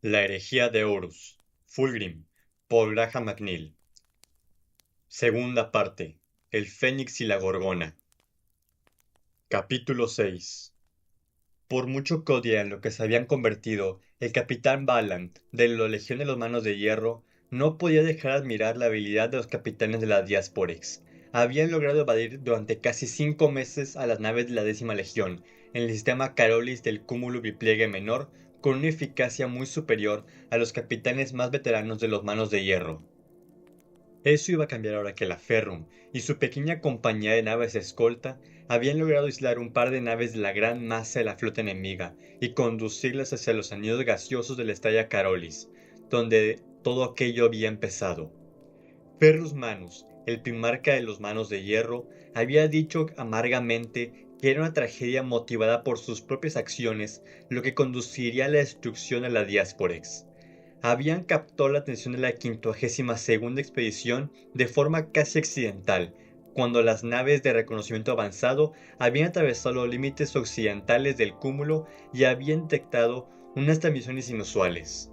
La herejía de Horus, Fulgrim, por Graham McNeill. Segunda parte. El Fénix y la Gorgona. Capítulo 6. Por mucho que odiaran lo que se habían convertido, el capitán Valand, de la Legión de los Manos de Hierro, no podía dejar de admirar la habilidad de los capitanes de la Diasporex. Habían logrado evadir durante casi 5 meses a las naves de la 10ª Legión, en el sistema Carolis del Cúmulo Bipliegue Menor, con una eficacia muy superior a los capitanes más veteranos de los Manos de Hierro. Eso iba a cambiar ahora que la Ferrum y su pequeña compañía de naves escolta habían logrado aislar un par de naves de la gran masa de la flota enemiga y conducirlas hacia los anillos gaseosos de la estrella Carolis, donde todo aquello había empezado. Ferrus Manus, el primarca de los Manos de Hierro, había dicho amargamente que era una tragedia motivada por sus propias acciones lo que conduciría a la destrucción de la Diasporex. Habían captado la atención de la 52ª expedición de forma casi accidental, cuando las naves de reconocimiento avanzado habían atravesado los límites occidentales del cúmulo y habían detectado unas transmisiones inusuales.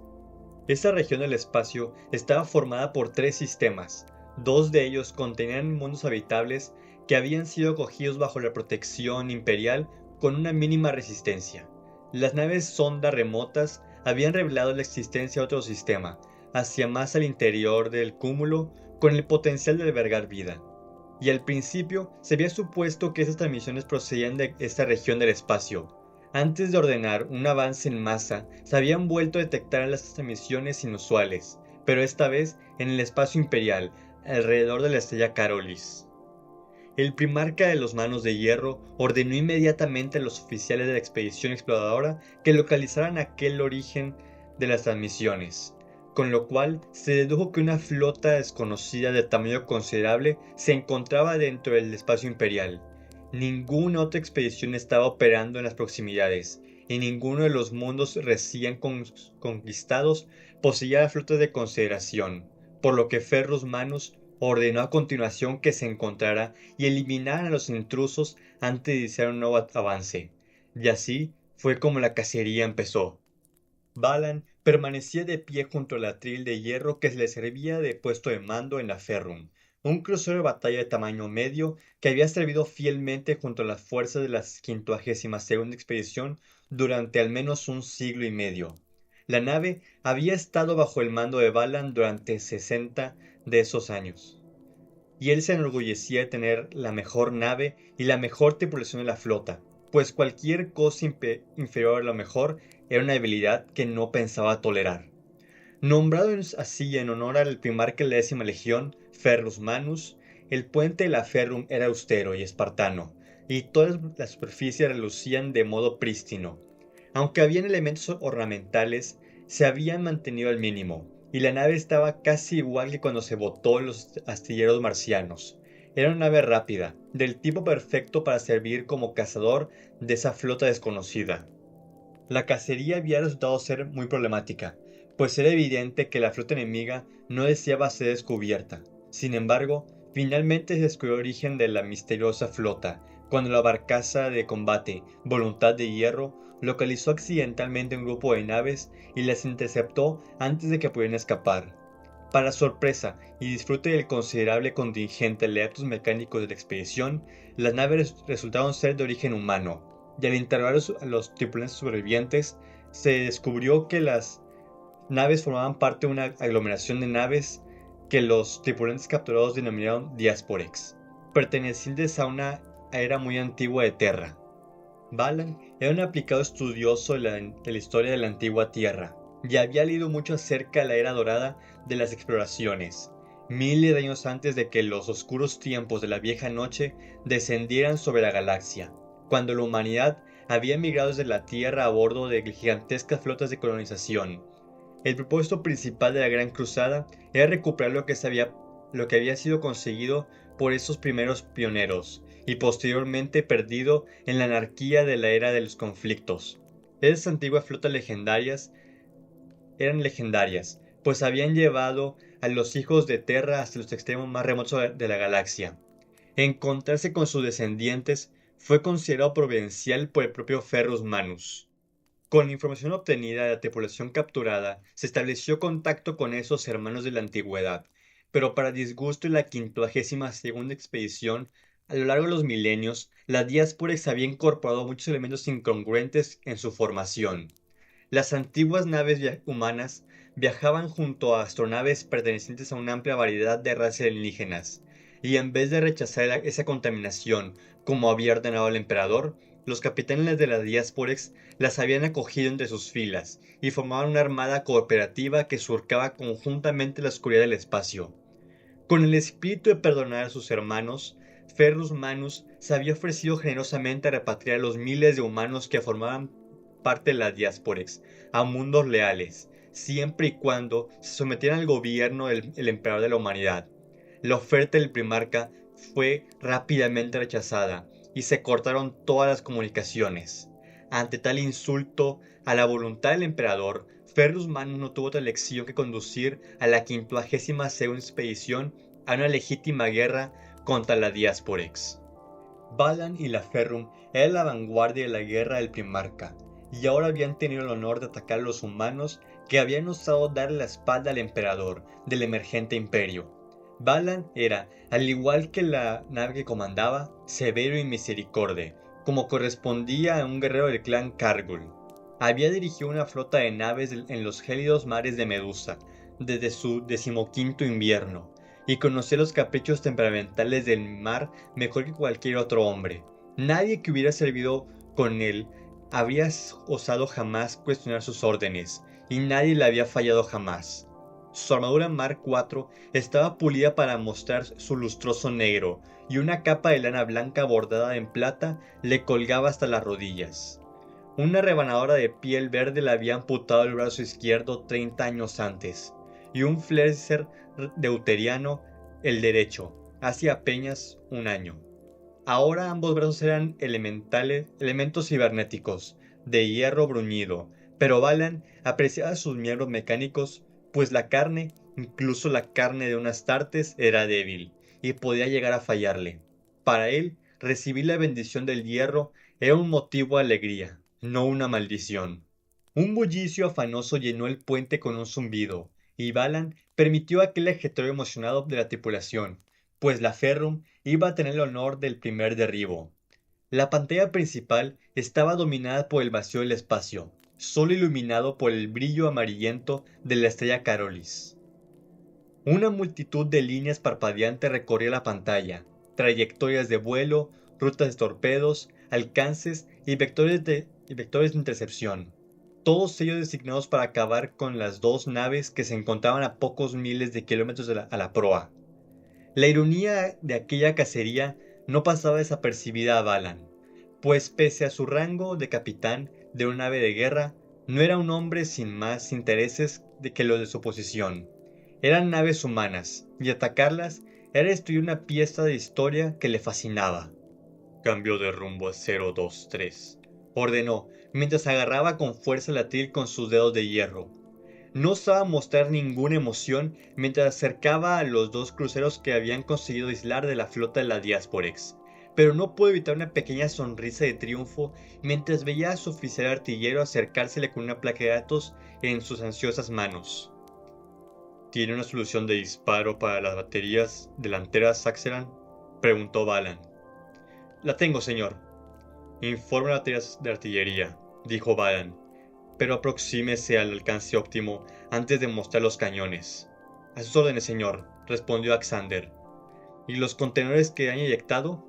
Esta región del espacio estaba formada por 3 sistemas. 2 de ellos contenían mundos habitables que habían sido acogidos bajo la protección imperial con una mínima resistencia. Las naves sonda remotas habían revelado la existencia de otro sistema, hacia más al interior del cúmulo, con el potencial de albergar vida. Y al principio se había supuesto que esas transmisiones procedían de esta región del espacio. Antes de ordenar un avance en masa, se habían vuelto a detectar las transmisiones inusuales, pero esta vez en el espacio imperial, alrededor de la estrella Carolis. El primarca de los Manos de Hierro ordenó inmediatamente a los oficiales de la expedición exploradora que localizaran aquel origen de las transmisiones, con lo cual se dedujo que una flota desconocida de tamaño considerable se encontraba dentro del espacio imperial. Ninguna otra expedición estaba operando en las proximidades, y ninguno de los mundos recién conquistados poseía flotas de consideración, por lo que Ferrus Manus ordenó a continuación que se encontrara y eliminaran a los intrusos antes de iniciar un nuevo avance. Y así fue como la cacería empezó. Balan permanecía de pie junto al atril de hierro que le servía de puesto de mando en la Ferrum, un crucero de batalla de tamaño medio que había servido fielmente junto a las fuerzas de la 52ª expedición durante al menos un siglo y medio. La nave había estado bajo el mando de Balan durante 60 de esos años, y él se enorgullecía de tener la mejor nave y la mejor tripulación de la flota, pues cualquier cosa inferior a lo mejor era una debilidad que no pensaba tolerar. Nombrado así en honor al primarca de la 10ª Legión, Ferrus Manus, el puente de la Ferrum era austero y espartano, y todas las superficies relucían de modo prístino. Aunque habían elementos ornamentales, se habían mantenido al mínimo, y la nave estaba casi igual que cuando se botó en los astilleros marcianos. Era una nave rápida, del tipo perfecto para servir como cazador de esa flota desconocida. La cacería había resultado ser muy problemática, pues era evidente que la flota enemiga no deseaba ser descubierta. Sin embargo, finalmente se descubrió el origen de la misteriosa flota, cuando la barcaza de combate, Voluntad de Hierro, localizó accidentalmente un grupo de naves y las interceptó antes de que pudieran escapar. Para sorpresa y disfrute del considerable contingente de adeptos mecánicos de la expedición, las naves resultaron ser de origen humano, y al interrogar a los tripulantes sobrevivientes, se descubrió que las naves formaban parte de una aglomeración de naves que los tripulantes capturados denominaron Diasporex, pertenecientes a una era muy antigua de Terra. Balan era un aplicado estudioso de la historia de la antigua Tierra, y había leído mucho acerca de la era dorada de las exploraciones, miles de años antes de que los oscuros tiempos de la vieja noche descendieran sobre la galaxia, cuando la humanidad había emigrado desde la Tierra a bordo de gigantescas flotas de colonización. El propósito principal de la Gran Cruzada era recuperar lo que había sido conseguido por esos primeros pioneros, y posteriormente perdido en la anarquía de la era de los conflictos. Esas antiguas flotas legendarias eran legendarias, pues habían llevado a los hijos de Terra hasta los extremos más remotos de la galaxia. Encontrarse con sus descendientes fue considerado providencial por el propio Ferrus Manus. Con la información obtenida de la tripulación capturada, se estableció contacto con esos hermanos de la antigüedad, pero para disgusto de la 52ª expedición, a lo largo de los milenios, la Diasporex había incorporado muchos elementos incongruentes en su formación. Las antiguas naves humanas viajaban junto a astronaves pertenecientes a una amplia variedad de razas alienígenas, y en vez de rechazar esa contaminación como había ordenado el emperador, los capitanes de la Diasporex las habían acogido entre sus filas y formaban una armada cooperativa que surcaba conjuntamente la oscuridad del espacio. Con el espíritu de perdonar a sus hermanos, Ferrus Manus se había ofrecido generosamente a repatriar a los miles de humanos que formaban parte de la Diasporex a mundos leales, siempre y cuando se sometieran al gobierno del emperador de la humanidad. La oferta del primarca fue rápidamente rechazada y se cortaron todas las comunicaciones. Ante tal insulto a la voluntad del emperador, Ferrus Manus no tuvo otra elección que conducir a la 52ª expedición a una legítima guerra contra la Diasporex. Balan y la Ferrum eran la vanguardia de la guerra del primarca, y ahora habían tenido el honor de atacar a los humanos que habían osado darle la espalda al emperador del emergente imperio. Balan era, al igual que la nave que comandaba, severo y misericorde, como correspondía a un guerrero del clan Kargul. Había dirigido una flota de naves en los gélidos mares de Medusa, desde su 15º invierno, y conocía los caprichos temperamentales del mar mejor que cualquier otro hombre. Nadie que hubiera servido con él habría osado jamás cuestionar sus órdenes, y nadie le había fallado jamás. Su armadura Mark IV estaba pulida para mostrar su lustroso negro, y una capa de lana blanca bordada en plata le colgaba hasta las rodillas. Una rebanadora de piel verde le había amputado el brazo izquierdo 30 años antes, y un fletcher deuteriano el derecho, hace apenas un año. Ahora ambos brazos eran elementos cibernéticos, de hierro bruñido, pero Balan apreciaba sus miembros mecánicos, pues la carne, incluso la carne de unas tartes, era débil, y podía llegar a fallarle. Para él, recibir la bendición del hierro era un motivo de alegría, no una maldición. Un bullicio afanoso llenó el puente con un zumbido, y Balan permitió aquel ajetreo emocionado de la tripulación, pues la Ferrum iba a tener el honor del primer derribo. La pantalla principal estaba dominada por el vacío del espacio, solo iluminado por el brillo amarillento de la estrella Carolis. Una multitud de líneas parpadeantes recorría la pantalla, trayectorias de vuelo, rutas de torpedos, alcances y vectores de intercepción, todos ellos designados para acabar con las dos naves que se encontraban a pocos miles de kilómetros a la proa. La ironía de aquella cacería no pasaba desapercibida a Balan, pues pese a su rango de capitán de una nave de guerra, no era un hombre sin más intereses que los de su posición. Eran naves humanas, y atacarlas era destruir una pieza de historia que le fascinaba. Cambio de rumbo a 023, ordenó, mientras agarraba con fuerza el atril con sus dedos de hierro. No osaba mostrar ninguna emoción mientras acercaba a los dos cruceros que habían conseguido aislar de la flota de la Diasporex, pero no pudo evitar una pequeña sonrisa de triunfo mientras veía a su oficial artillero acercársele con una placa de datos en sus ansiosas manos. ¿Tiene una solución de disparo para las baterías delanteras Saxeran?, preguntó Balan. La tengo, señor. Informe a las baterías de artillería, dijo Balan, pero aproxímese al alcance óptimo antes de mostrar los cañones. A sus órdenes, señor, respondió Alexander. ¿Y los contenedores que han eyectado?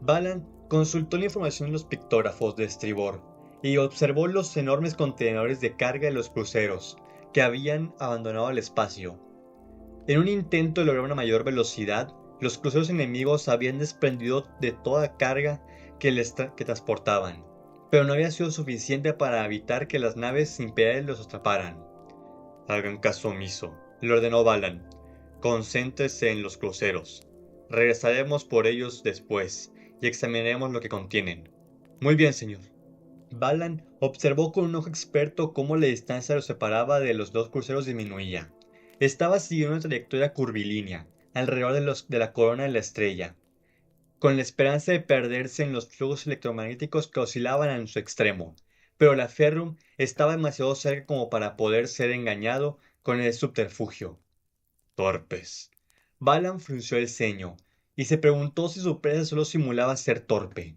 Balan consultó la información en los pictógrafos de estribor y observó los enormes contenedores de carga de los cruceros que habían abandonado el espacio. En un intento de lograr una mayor velocidad, los cruceros enemigos habían desprendido de toda carga que transportaban, pero no había sido suficiente para evitar que las naves imperiales los atraparan. Hagan caso omiso, le ordenó Balan. Concéntrese en los cruceros. Regresaremos por ellos después y examinaremos lo que contienen. Muy bien, señor. Balan observó con un ojo experto cómo la distancia los separaba de los dos cruceros disminuía. Estaba siguiendo una trayectoria curvilínea, alrededor de la corona de la estrella, con la esperanza de perderse en los flujos electromagnéticos que oscilaban en su extremo, pero la Ferrum estaba demasiado cerca como para poder ser engañado con el subterfugio. Torpes. Balan frunció el ceño y se preguntó si su presa solo simulaba ser torpe.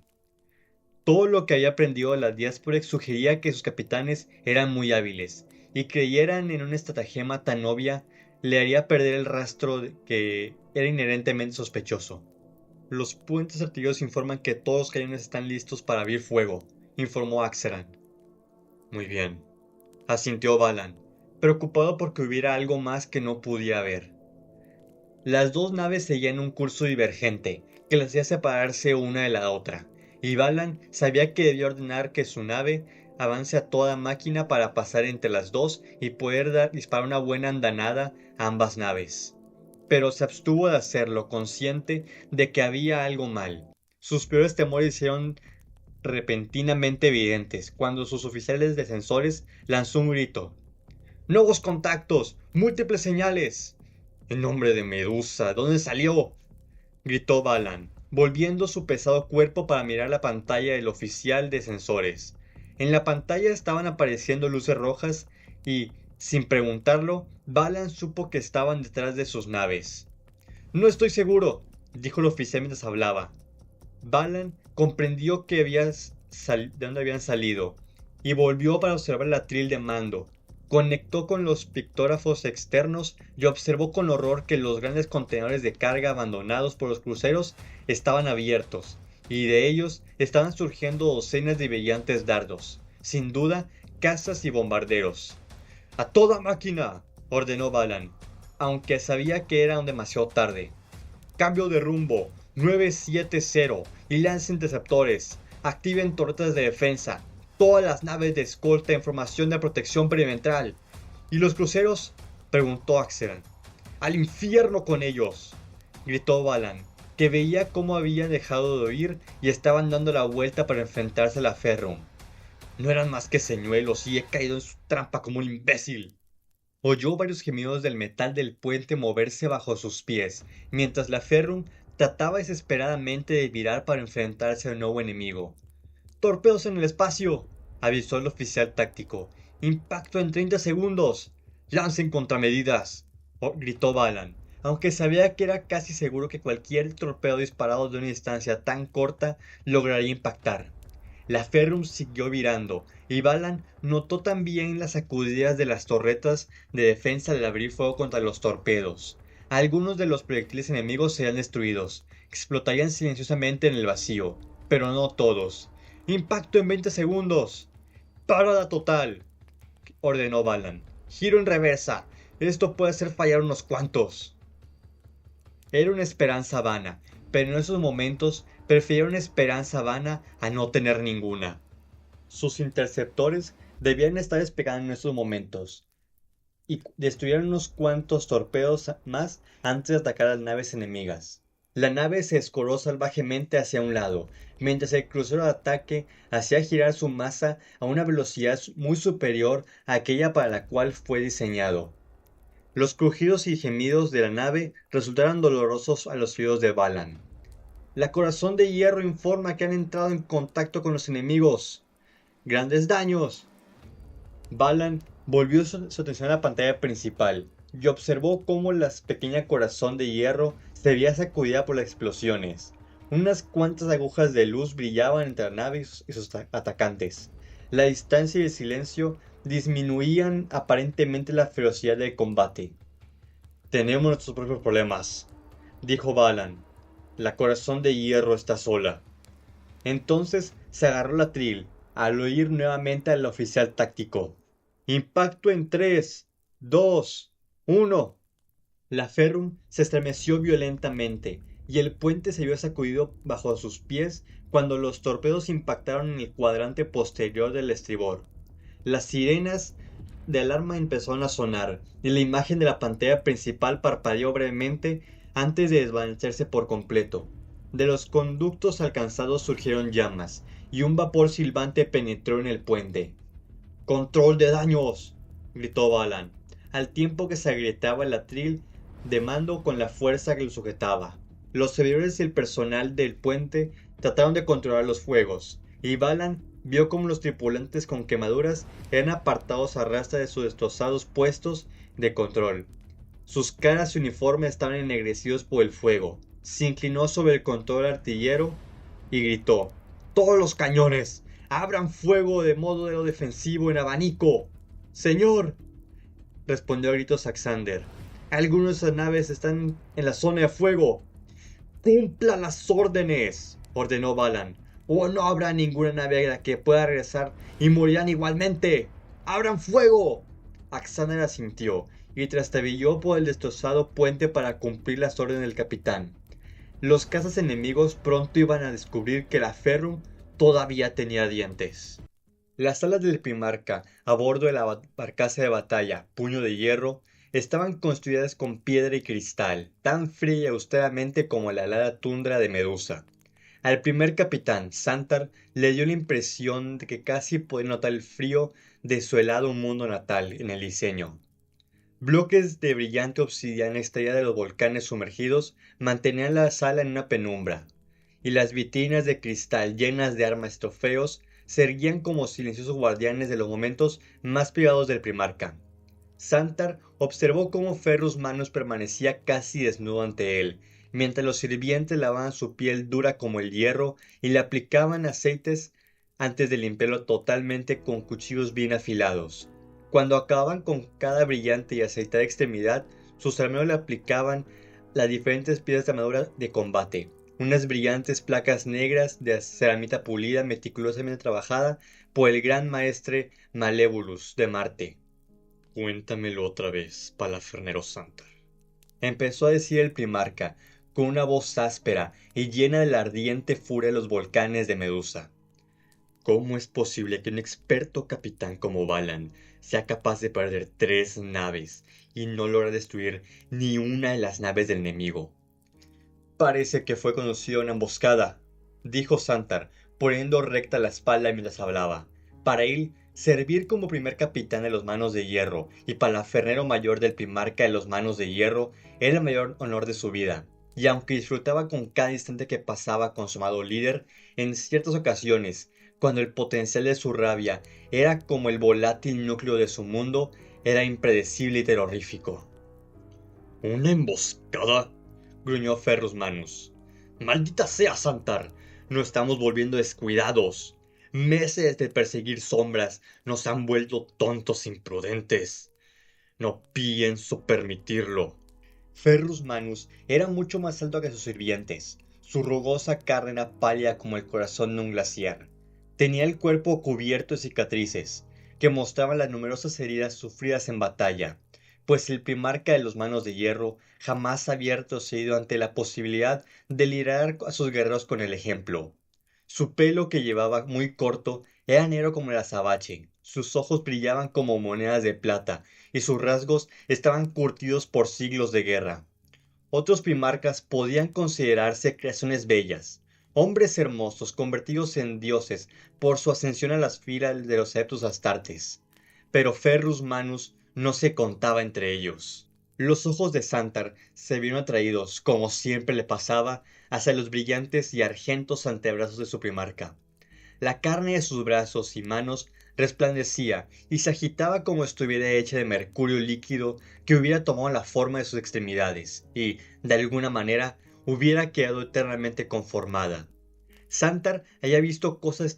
Todo lo que había aprendido de las Diasporex sugería que sus capitanes eran muy hábiles, y creyeran en una estratagema tan obvia le haría perder el rastro que era inherentemente sospechoso. Los puentes artilleros informan que todos los cañones están listos para abrir fuego, informó Axeran. Muy bien, asintió Balan, preocupado porque hubiera algo más que no podía ver. Las dos naves seguían un curso divergente, que las hacía separarse una de la otra, y Balan sabía que debía ordenar que su nave avance a toda máquina para pasar entre las dos y poder disparar una buena andanada a ambas naves. Pero se abstuvo de hacerlo, consciente de que había algo mal. Sus peores temores hicieron repentinamente evidentes cuando sus oficiales de sensores lanzó un grito. ¡Nuevos contactos! ¡Múltiples señales! En nombre de Medusa, ¿dónde salió? Gritó Balan, volviendo su pesado cuerpo para mirar la pantalla del oficial de sensores. En la pantalla estaban apareciendo luces rojas y, sin preguntarlo, Balan supo que estaban detrás de sus naves. No estoy seguro, dijo el oficial mientras hablaba. Balan comprendió de dónde habían salido y volvió para observar el atril de mando. Conectó con los pictógrafos externos y observó con horror que los grandes contenedores de carga abandonados por los cruceros estaban abiertos, y de ellos estaban surgiendo docenas de brillantes dardos, sin duda cazas y bombarderos. ¡A toda máquina!, ordenó Balan, aunque sabía que era aún demasiado tarde. Cambio de rumbo, 970, y lancen interceptores. Activen torretas de defensa. Todas las naves de escolta en formación de protección perimetral. ¿Y los cruceros?, preguntó Axeran. ¡Al infierno con ellos!, gritó Balan, que veía cómo habían dejado de oír y estaban dando la vuelta para enfrentarse a la Ferrum. No eran más que señuelos y he caído en su trampa como un imbécil. Oyó varios gemidos del metal del puente moverse bajo sus pies, mientras la Ferrum trataba desesperadamente de virar para enfrentarse al nuevo enemigo. ¡Torpedos en el espacio!, avisó el oficial táctico. ¡Impacto en 30 segundos! ¡Lancen contramedidas!, gritó Balan, aunque sabía que era casi seguro que cualquier torpedo disparado de una distancia tan corta lograría impactar. La Ferrum siguió virando, y Balan notó también las sacudidas de las torretas de defensa al abrir fuego contra los torpedos. Algunos de los proyectiles enemigos serían destruidos, explotarían silenciosamente en el vacío, pero no todos. ¡Impacto en 20 segundos! ¡Parada total!, ordenó Balan. ¡Giro en reversa! Esto puede hacer fallar unos cuantos. Era una esperanza vana, pero en esos momentos prefería una esperanza vana a no tener ninguna. Sus interceptores debían estar despegando en esos momentos y destruyeron unos cuantos torpedos más antes de atacar a las naves enemigas. La nave se escoró salvajemente hacia un lado, mientras el crucero de ataque hacía girar su masa a una velocidad muy superior a aquella para la cual fue diseñado. Los crujidos y gemidos de la nave resultaron dolorosos a los oídos de Balan. La Corazón de Hierro informa que han entrado en contacto con los enemigos. ¡Grandes daños! Balan volvió su atención a la pantalla principal y observó cómo la pequeña Corazón de Hierro se veía sacudida por las explosiones. Unas cuantas agujas de luz brillaban entre la nave y sus atacantes. La distancia y el silencio disminuían aparentemente la ferocidad del combate. «Tenemos nuestros propios problemas», dijo Balan. «La Corazón de Hierro está sola». Entonces se agarró la atril al oír nuevamente al oficial táctico. «Impacto en 3, 2, 1». La Ferrum se estremeció violentamente y el puente se vio sacudido bajo sus pies cuando los torpedos impactaron en el cuadrante posterior del estribor. Las sirenas de alarma empezaron a sonar y la imagen de la pantalla principal parpadeó brevemente antes de desvanecerse por completo. De los conductos alcanzados surgieron llamas y un vapor silbante penetró en el puente. «¡Control de daños!», gritó Balan, al tiempo que se agrietaba el atril de mando con la fuerza que lo sujetaba. Los servidores y el personal del puente trataron de controlar los fuegos, y Balan vio cómo los tripulantes con quemaduras eran apartados a rasta de sus destrozados puestos de control. Sus caras y uniformes estaban ennegrecidos por el fuego. Se inclinó sobre el control artillero y gritó: ¡Todos los cañones! ¡Abran fuego de modo defensivo en abanico! ¡Señor!, respondió a gritos Alexander. Algunas de esas naves están en la zona de fuego. ¡Cumplan las órdenes!, ordenó Balan, o no habrá ninguna nave a la que pueda regresar y morirán igualmente. ¡Abran fuego! Alexander asintió y trastabilló por el destrozado puente para cumplir las órdenes del capitán. Los cazas enemigos pronto iban a descubrir que la Ferrum todavía tenía dientes. Las alas del Primarca, a bordo de la barcaza de batalla Puño de Hierro, estaban construidas con piedra y cristal, tan fría y austeramente como la helada tundra de Medusa. Al primer capitán, Santar, le dio la impresión de que casi podía notar el frío de su helado mundo natal en el diseño. Bloques de brillante obsidiana extraída de los volcanes sumergidos mantenían la sala en una penumbra, y las vitrinas de cristal llenas de armas y trofeos se erguían como silenciosos guardianes de los momentos más privados del Primarca. Santar observó cómo Ferrus Manus permanecía casi desnudo ante él, mientras los sirvientes lavaban su piel dura como el hierro y le aplicaban aceites antes de limpiarlo totalmente con cuchillos bien afilados. Cuando acababan con cada brillante y aceitada extremidad, sus armeros le aplicaban las diferentes piezas de armadura de combate, unas brillantes placas negras de ceramita pulida meticulosamente trabajada por el gran maestre Malévolus de Marte. Cuéntamelo otra vez, palafrenero Santar, empezó a decir el Primarca, con una voz áspera y llena de la ardiente furia de los volcanes de Medusa. ¿Cómo es posible que un experto capitán como Balan sea capaz de perder 3 naves y no logra destruir ni una de las naves del enemigo? Parece que fue conducido a una emboscada, dijo Santar, poniendo recta la espalda mientras hablaba. Para él, servir como primer capitán de los Manos de Hierro y palafrenero mayor del Primarca de los Manos de Hierro era el mayor honor de su vida, y aunque disfrutaba con cada instante que pasaba con su amado líder, en ciertas ocasiones, cuando el potencial de su rabia era como el volátil núcleo de su mundo, era impredecible y terrorífico. ¿Una emboscada?, gruñó Ferrus Manus. ¡Maldita sea, Santar! Nos estamos volviendo descuidados. Meses de perseguir sombras nos han vuelto tontos e imprudentes. No pienso permitirlo. Ferrus Manus era mucho más alto que sus sirvientes. Su rugosa carne era pálida como el corazón de un glaciar. Tenía el cuerpo cubierto de cicatrices, que mostraban las numerosas heridas sufridas en batalla, pues el Primarca de los Manos de Hierro jamás había retrocedido ante la posibilidad de liderar a sus guerreros con el ejemplo. Su pelo, que llevaba muy corto, era negro como el azabache, sus ojos brillaban como monedas de plata, y sus rasgos estaban curtidos por siglos de guerra. Otros primarcas podían considerarse creaciones bellas, hombres hermosos convertidos en dioses por su ascensión a las filas de los adeptos astartes, pero Ferrus Manus no se contaba entre ellos. Los ojos de Santar se vieron atraídos, como siempre le pasaba, hacia los brillantes y argentos antebrazos de su primarca. La carne de sus brazos y manos resplandecía y se agitaba como estuviera hecha de mercurio líquido que hubiera tomado la forma de sus extremidades y, de alguna manera, hubiera quedado eternamente conformada. Santar había visto cosas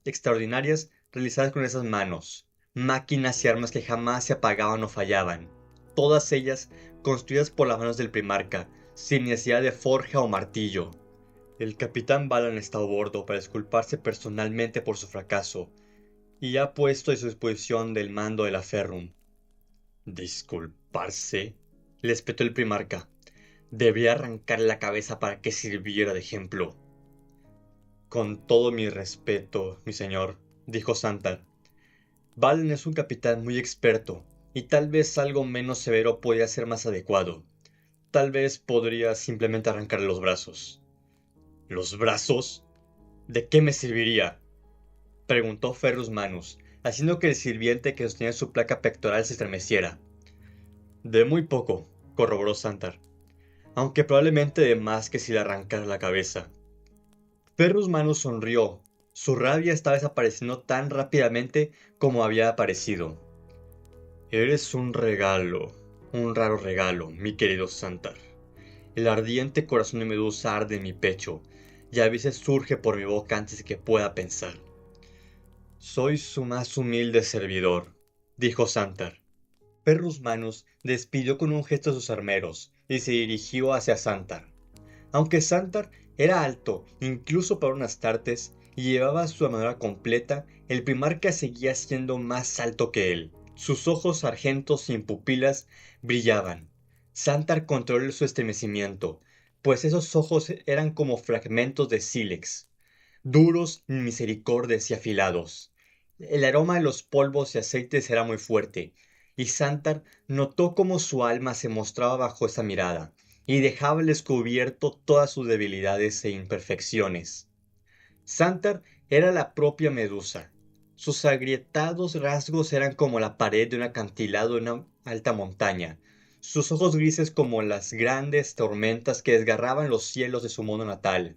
extraordinarias realizadas con esas manos, máquinas y armas que jamás se apagaban o fallaban, todas ellas construidas por las manos del Primarca, sin necesidad de forja o martillo. El capitán Balan está a bordo para disculparse personalmente por su fracaso, y ha puesto a su disposición del mando de la Ferrum. ¿Disculparse?, le espetó el Primarca. Debería arrancarle la cabeza para que sirviera de ejemplo. Con todo mi respeto, mi señor, dijo Santar. Balan es un capitán muy experto, y tal vez algo menos severo podría ser más adecuado. Tal vez podría simplemente arrancarle los brazos. ¿Los brazos? ¿De qué me serviría?, preguntó Ferrus Manus, haciendo que el sirviente que sostenía su placa pectoral se estremeciera. De muy poco, corroboró Santar, aunque probablemente de más que si le arrancara la cabeza. Ferrus Manus sonrió, Su rabia estaba desapareciendo tan rápidamente como había aparecido. Eres un raro regalo, mi querido Santar. El ardiente corazón de Medusa arde en mi pecho, y a veces surge por mi boca antes de que pueda pensar. Soy su más humilde servidor, dijo Santar. Ferrus Manus despidió con un gesto a sus armeros y se dirigió hacia Santar. Aunque Santar era alto, incluso para un Astartes, y llevaba su armadura completa, el primarca seguía siendo más alto que él. Sus ojos argentos sin pupilas brillaban. Santar controló su estremecimiento, pues esos ojos eran como fragmentos de sílex, duros, misericordes y afilados. El aroma de los polvos y aceites era muy fuerte, y Santar notó cómo su alma se mostraba bajo esa mirada, y dejaba al descubierto todas sus debilidades e imperfecciones. Santar era la propia Medusa. Sus agrietados rasgos eran como la pared de un acantilado en una alta montaña, sus ojos grises como las grandes tormentas que desgarraban los cielos de su mundo natal.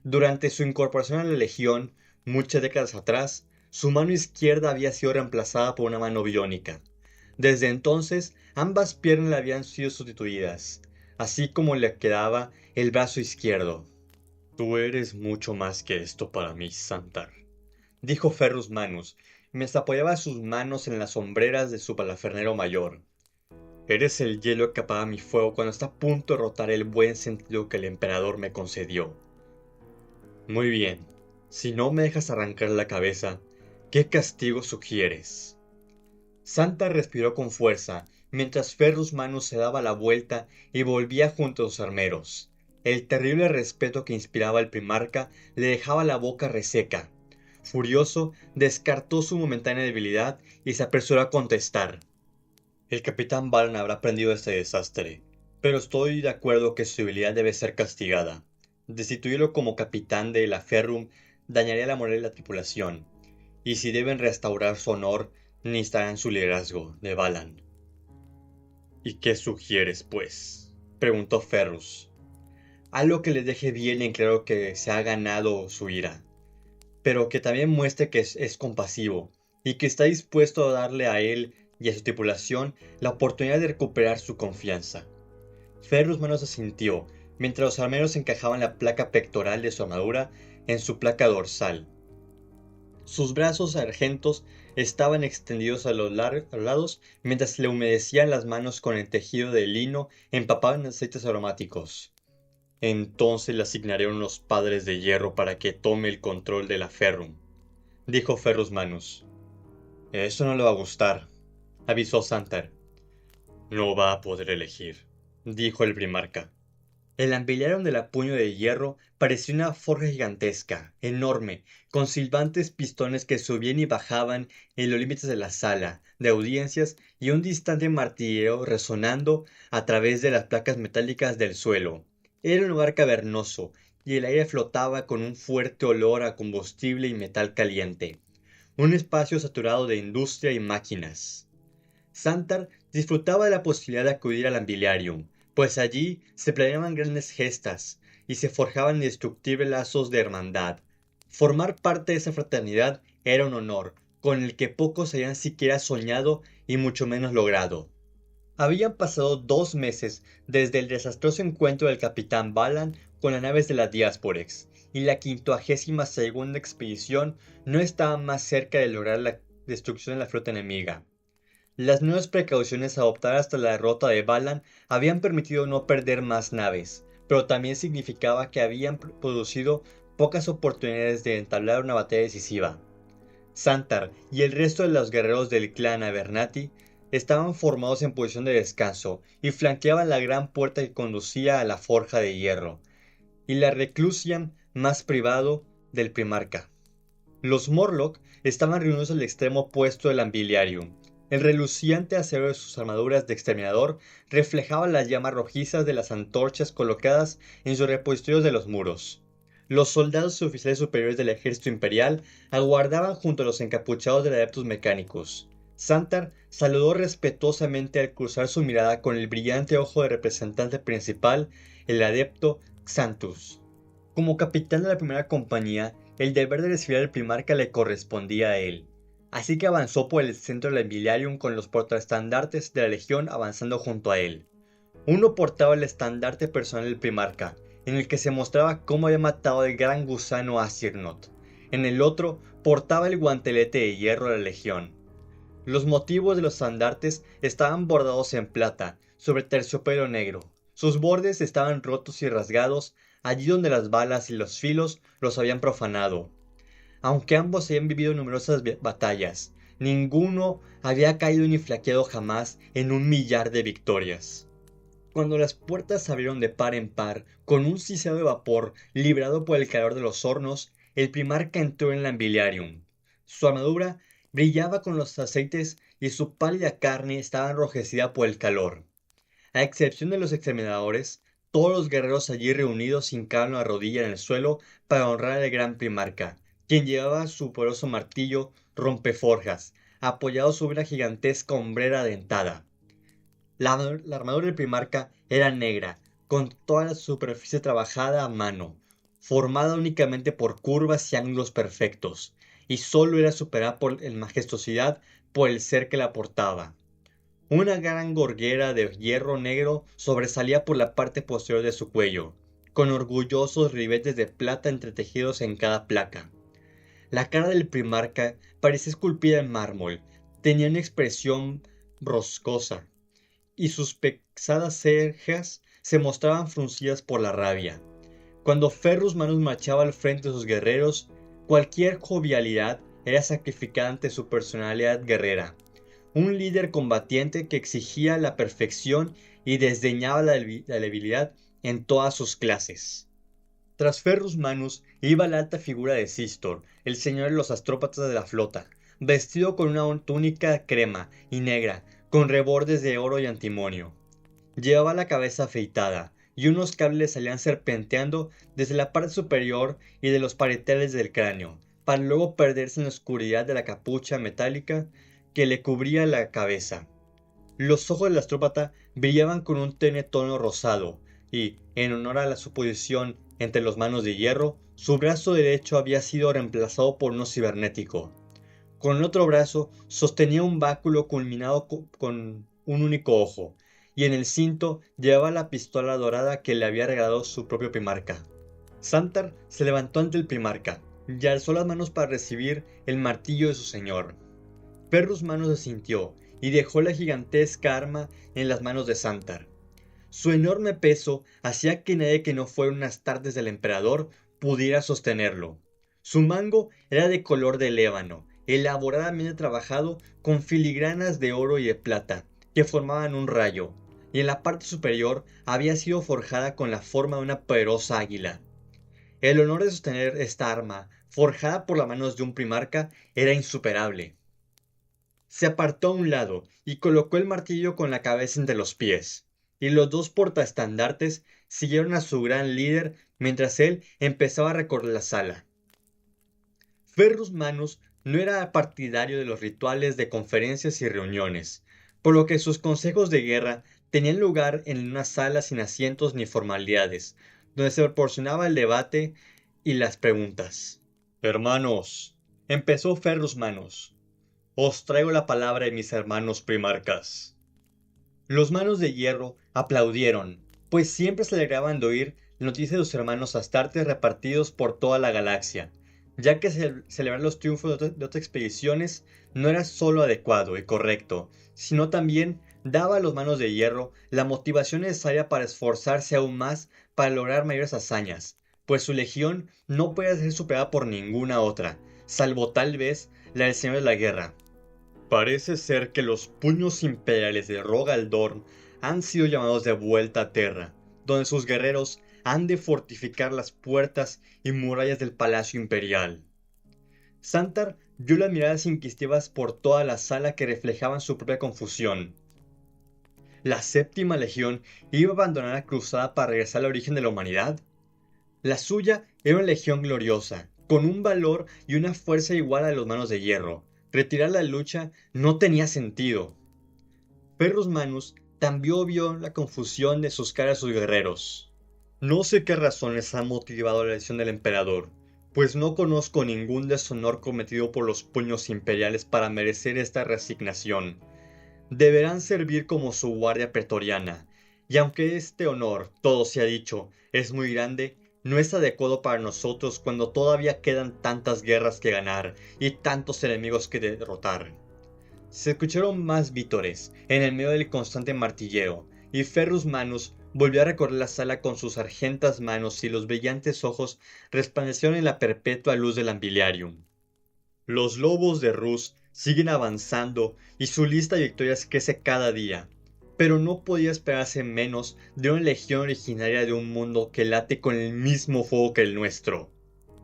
Durante su incorporación a la Legión, muchas décadas atrás, su mano izquierda había sido reemplazada por una mano biónica. Desde entonces, ambas piernas le habían sido sustituidas, así como le quedaba el brazo izquierdo. Tú eres mucho más que esto para mí, Santar, dijo Ferrus Manus, mientras apoyaba sus manos en las sombreras de su palafernero mayor. Eres el hielo que apaga mi fuego cuando está a punto de rotar el buen sentido que el emperador me concedió. Muy bien, si no me dejas arrancar la cabeza, ¿qué castigo sugieres? Santar respiró con fuerza, mientras Ferrus Manus se daba la vuelta y volvía junto a sus armeros. El terrible respeto que inspiraba el primarca le dejaba la boca reseca. Furioso, descartó su momentánea debilidad y se apresuró a contestar. El capitán Balan habrá aprendido este desastre, pero estoy de acuerdo que su debilidad debe ser castigada. Destituirlo como capitán de la Ferrum dañaría la moral de la tripulación, y si deben restaurar su honor, necesitarán su liderazgo de Balan. ¿Y qué sugieres, pues? Preguntó Ferrus. Algo que les deje bien en claro que se ha ganado su ira, pero que también muestre que es compasivo, y que está dispuesto a darle a él y a su tripulación la oportunidad de recuperar su confianza. Ferrus Manus asintió, mientras los armeros encajaban la placa pectoral de su armadura en su placa dorsal. Sus brazos argentos estaban extendidos a los lados mientras le humedecían las manos con el tejido de lino empapado en aceites aromáticos. Entonces le asignaré unos padres de hierro para que tome el control de la Ferrum, dijo Ferrus Manus. Eso no le va a gustar, avisó Santar. No va a poder elegir, dijo el primarca. El ambiliarum de la puño de hierro parecía una forja gigantesca, enorme, con silbantes pistones que subían y bajaban en los límites de la sala de audiencias y un distante martilleo resonando a través de las placas metálicas del suelo. Era un lugar cavernoso, y el aire flotaba con un fuerte olor a combustible y metal caliente. Un espacio saturado de industria y máquinas. Santar disfrutaba de la posibilidad de acudir al ambiliarium, pues allí se planeaban grandes gestas y se forjaban indestructibles lazos de hermandad. Formar parte de esa fraternidad era un honor, con el que pocos habían siquiera soñado y mucho menos logrado. Habían pasado 2 meses desde el desastroso encuentro del capitán Balan con las naves de la Diasporex, y la 52ª expedición no estaba más cerca de lograr la destrucción de la flota enemiga. Las nuevas precauciones adoptadas tras la derrota de Balan habían permitido no perder más naves, pero también significaba que habían producido pocas oportunidades de entablar una batalla decisiva. Santar y el resto de los guerreros del clan Abernathy estaban formados en posición de descanso y flanqueaban la gran puerta que conducía a la forja de hierro, y la reclusiam más privado del primarca. Los Morlock estaban reunidos al extremo opuesto del ambiliarium. El reluciente acero de sus armaduras de exterminador reflejaba las llamas rojizas de las antorchas colocadas en sus repositorios de los muros. Los soldados y oficiales superiores del ejército imperial aguardaban junto a los encapuchados de adeptos mecánicos. Santar saludó respetuosamente al cruzar su mirada con el brillante ojo del representante principal, el adepto Xanthus. Como capitán de la primera compañía, el deber de recibir al primarca le correspondía a él. Así que avanzó por el centro del Embiliarium con los portaestandartes de la legión avanzando junto a él. Uno portaba el estandarte personal del primarca, en el que se mostraba cómo había matado al gran gusano Asirnot. En el otro portaba el guantelete de hierro de la legión. Los motivos de los estandartes estaban bordados en plata, sobre terciopelo negro. Sus bordes estaban rotos y rasgados, allí donde las balas y los filos los habían profanado. Aunque ambos habían vivido numerosas batallas, ninguno había caído ni flaqueado jamás en un millar de victorias. Cuando las puertas se abrieron de par en par, con un siseo de vapor librado por el calor de los hornos, el primarca entró en el Ambiliarium. Su armadura brillaba con los aceites y su pálida carne estaba enrojecida por el calor. A excepción de los exterminadores, todos los guerreros allí reunidos hincaron la rodilla en el suelo para honrar al gran primarca, quien llevaba su poderoso martillo rompeforjas, apoyado sobre una gigantesca hombrera dentada. La armadura del primarca era negra, con toda la superficie trabajada a mano, formada únicamente por curvas y ángulos perfectos, y solo era superada en majestuosidad por el ser que la portaba. Una gran gorguera de hierro negro sobresalía por la parte posterior de su cuello, con orgullosos ribetes de plata entretejidos en cada placa. La cara del primarca parecía esculpida en mármol, tenía una expresión roscosa, y sus pesadas cejas se mostraban fruncidas por la rabia. Cuando Ferrus Manus marchaba al frente de sus guerreros, cualquier jovialidad era sacrificada ante su personalidad guerrera. Un líder combatiente que exigía la perfección y desdeñaba la debilidad en todas sus clases. Tras Ferrus Manus iba la alta figura de Sistor, el señor de los astrópatas de la flota, vestido con una túnica crema y negra, con rebordes de oro y antimonio. Llevaba la cabeza afeitada, y unos cables salían serpenteando desde la parte superior y de los parietales del cráneo, para luego perderse en la oscuridad de la capucha metálica que le cubría la cabeza. Los ojos del astrópata brillaban con un tenue tono rosado, y, en honor a su posición entre las manos de hierro, su brazo derecho había sido reemplazado por uno cibernético. Con el otro brazo sostenía un báculo culminado con un único ojo, y en el cinto llevaba la pistola dorada que le había regalado su propio primarca. Xantar se levantó ante el primarca y alzó las manos para recibir el martillo de su señor. Ferrus Manus asintió y dejó la gigantesca arma en las manos de Xantar. Su enorme peso hacía que nadie que no fuera un astartes del emperador pudiera sostenerlo. Su mango era de color de ébano, elaboradamente trabajado con filigranas de oro y de plata, que formaban un rayo, y en la parte superior había sido forjada con la forma de una poderosa águila. El honor de sostener esta arma, forjada por las manos de un primarca, era insuperable. Se apartó a un lado y colocó el martillo con la cabeza entre los pies, y los dos portaestandartes siguieron a su gran líder mientras él empezaba a recorrer la sala. Ferrus Manus no era partidario de los rituales de conferencias y reuniones, por lo que sus consejos de guerra tenían lugar en una sala sin asientos ni formalidades, donde se proporcionaba el debate y las preguntas. Hermanos, empezó Ferrus Manus, os traigo la palabra de mis hermanos primarcas. Los manos de hierro aplaudieron, pues siempre se alegraban de oír la noticia de sus hermanos astartes repartidos por toda la galaxia, ya que celebrar los triunfos de otras expediciones no era solo adecuado y correcto, sino también daba a los manos de hierro la motivación necesaria para esforzarse aún más para lograr mayores hazañas, pues su legión no podía ser superada por ninguna otra, salvo tal vez la del Señor de la Guerra. Parece ser que los puños imperiales de Rogal Dorn han sido llamados de vuelta a Terra, donde sus guerreros han de fortificar las puertas y murallas del Palacio Imperial. Xantar vio las miradas inquisitivas por toda la sala que reflejaban su propia confusión. ¿La séptima legión iba a abandonar la cruzada para regresar al origen de la humanidad? La suya era una legión gloriosa, con un valor y una fuerza igual a los manos de hierro. Retirar la lucha no tenía sentido. Ferrus Manus también vio la confusión de sus caras sus guerreros. No sé qué razones han motivado la elección del emperador, pues no conozco ningún deshonor cometido por los puños imperiales para merecer esta resignación. Deberán servir como su guardia pretoriana, y aunque este honor, todo se ha dicho, es muy grande, no es adecuado para nosotros cuando todavía quedan tantas guerras que ganar y tantos enemigos que derrotar. Se escucharon más vítores en el medio del constante martilleo, y Ferrus Manus volvió a recorrer la sala con sus argentas manos y los brillantes ojos resplandecieron en la perpetua luz del ambiliarium. Los lobos de Rus siguen avanzando y su lista de victorias crece cada día, pero no podía esperarse menos de una legión originaria de un mundo que late con el mismo fuego que el nuestro.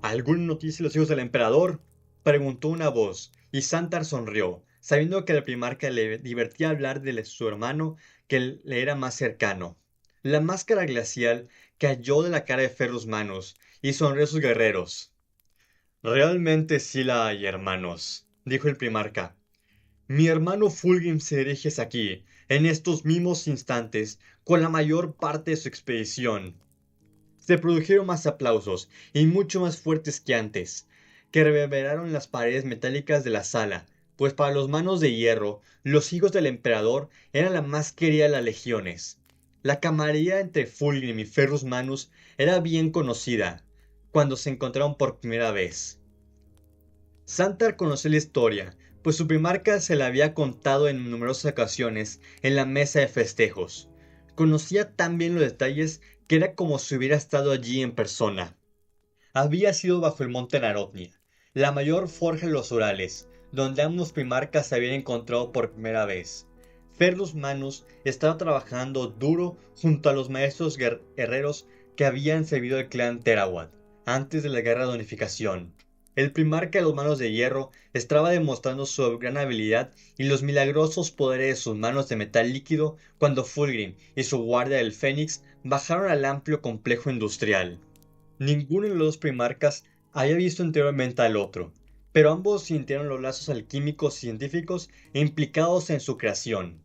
¿Alguna noticia de los hijos del emperador?, preguntó una voz, y Santar sonrió, sabiendo que al primarca le divertía hablar de su hermano que le era más cercano. La máscara glacial cayó de la cara de Ferrus Manus y sonrió a sus guerreros. Realmente sí la hay, hermanos, dijo el primarca. Mi hermano Fulgrim se dirige aquí, en estos mismos instantes, con la mayor parte de su expedición. Se produjeron más aplausos, y mucho más fuertes que antes, que reverberaron las paredes metálicas de la sala, pues para los manos de hierro, los hijos del emperador eran la más querida de las legiones. La camaradería entre Fulgrim y Ferrus Manus era bien conocida, cuando se encontraron por primera vez. Santar conocía la historia, pues su primarca se la había contado en numerosas ocasiones en la mesa de festejos. Conocía tan bien los detalles que era como si hubiera estado allí en persona. Había sido bajo el monte Narotnia, la mayor forja de los Urales, donde ambos primarcas se habían encontrado por primera vez. Ferrus Manus estaba trabajando duro junto a los maestros guerreros que habían servido al clan Terawat, antes de la guerra de unificación. El primarca de los manos de hierro estaba demostrando su gran habilidad y los milagrosos poderes de sus manos de metal líquido cuando Fulgrim y su guardia del Fénix bajaron al amplio complejo industrial. Ninguno de los dos primarcas había visto anteriormente al otro, pero ambos sintieron los lazos alquímicos y científicos implicados en su creación.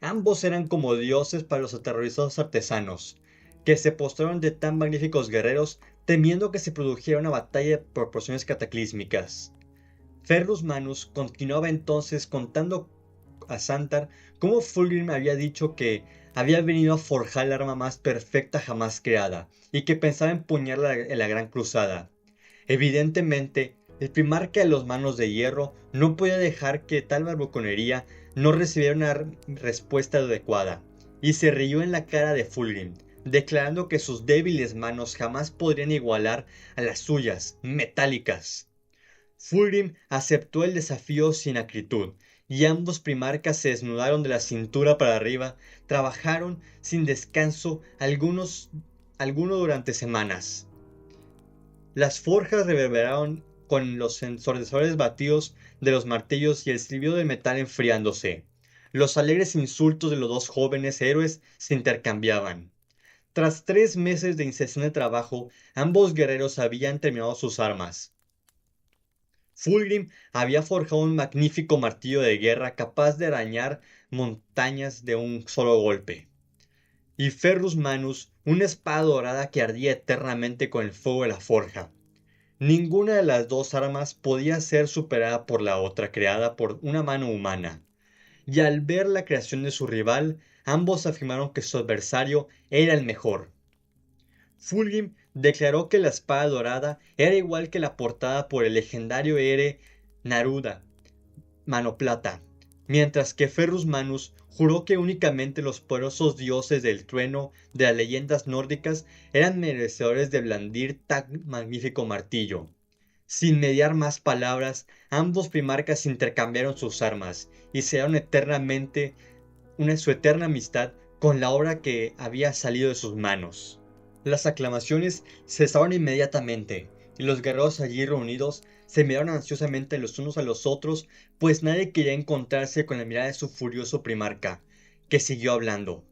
Ambos eran como dioses para los aterrorizados artesanos, que se postraron de tan magníficos guerreros temiendo que se produjera una batalla de proporciones cataclísmicas. Ferrus Manus continuaba entonces contando a Santar cómo Fulgrim había dicho que había venido a forjar el arma más perfecta jamás creada y que pensaba empuñarla en la Gran Cruzada. Evidentemente, el primarca de los manos de hierro no podía dejar que tal barbaconería no recibiera una respuesta adecuada, y se rió en la cara de Fulgrim, declarando que sus débiles manos jamás podrían igualar a las suyas, metálicas. Fulgrim aceptó el desafío sin acritud, y ambos primarcas se desnudaron de la cintura para arriba, trabajaron sin descanso alguno durante semanas. Las forjas reverberaron con los ensordecedores batidos de los martillos y el silbido del metal enfriándose. Los alegres insultos de los dos jóvenes héroes se intercambiaban. Tras 3 meses de incesante trabajo, ambos guerreros habían terminado sus armas. Fulgrim había forjado un magnífico martillo de guerra capaz de arañar montañas de un solo golpe. Y Ferrus Manus una espada dorada que ardía eternamente con el fuego de la forja. Ninguna de las dos armas podía ser superada por la otra creada por una mano humana. Y al ver la creación de su rival, ambos afirmaron que su adversario era el mejor. Fulgrim declaró que la espada dorada era igual que la portada por el legendario héroe Naruda, Mano Plata, mientras que Ferrus Manus juró que únicamente los poderosos dioses del trueno de las leyendas nórdicas eran merecedores de blandir tan magnífico martillo. Sin mediar más palabras, ambos primarcas intercambiaron sus armas y sellaron eternamente su eterna amistad con la obra que había salido de sus manos. Las aclamaciones cesaron inmediatamente, y los guerreros allí reunidos se miraron ansiosamente los unos a los otros, pues nadie quería encontrarse con la mirada de su furioso primarca, que siguió hablando.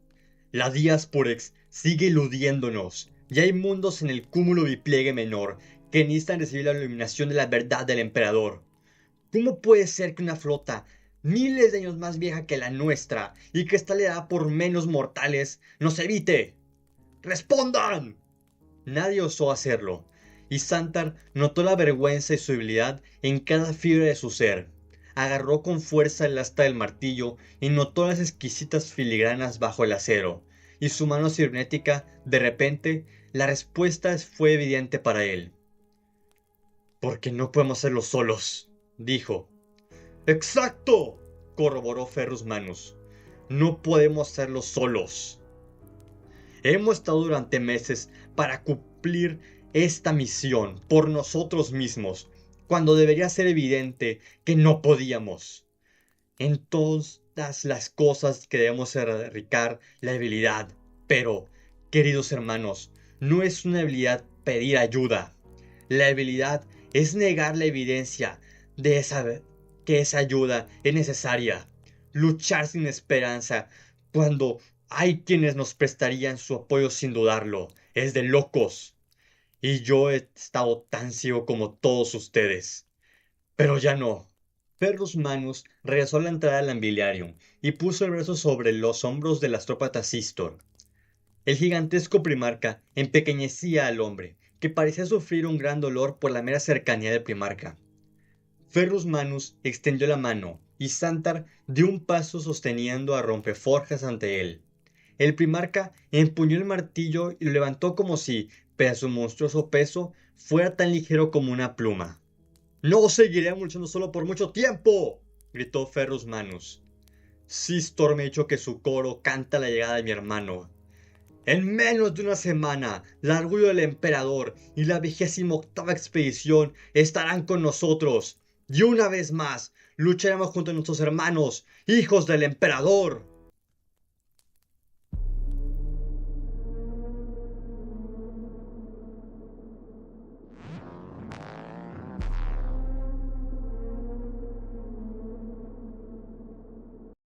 La Diasporex sigue eludiéndonos, y hay mundos en el cúmulo bipliegue menor que necesitan recibir la iluminación de la verdad del emperador. ¿Cómo puede ser que una flota miles de años más vieja que la nuestra y que está liderada por menos mortales nos evite? ¡Respondan! Nadie osó hacerlo, y Xantar notó la vergüenza y su debilidad en cada fibra de su ser. Agarró con fuerza el asta del martillo y notó las exquisitas filigranas bajo el acero, y su mano cibernética, de repente, la respuesta fue evidente para él. «Porque no podemos hacerlo solos», dijo. «¡Exacto!», corroboró Ferrus Manus. «No podemos hacerlo solos. Hemos estado durante meses para cumplir esta misión por nosotros mismos, cuando debería ser evidente que no podíamos. En todas las cosas que debemos erradicar la debilidad, pero, queridos hermanos, no es una debilidad pedir ayuda. La debilidad es negar la evidencia de que esa ayuda es necesaria. Luchar sin esperanza cuando hay quienes nos prestarían su apoyo sin dudarlo. Es de locos. Y yo he estado tan ciego como todos ustedes. Pero ya no». Ferrus Manus regresó a la entrada del Ambiliarium y puso el brazo sobre los hombros de las tropas Tacistor. El gigantesco primarca empequeñecía al hombre, que parecía sufrir un gran dolor por la mera cercanía del primarca. Ferrus Manus extendió la mano, y Xantar dio un paso sosteniendo a Rompeforjas ante él. El primarca empuñó el martillo y lo levantó como si, pese a su monstruoso peso, fuera tan ligero como una pluma. «¡No seguiremos luchando solo por mucho tiempo!», gritó Ferrus Manus. «Sistor me ha dicho que su coro canta la llegada de mi hermano. En menos de una semana, el orgullo del emperador y la 28ª expedición estarán con nosotros. Y una vez más, lucharemos junto a nuestros hermanos, hijos del emperador».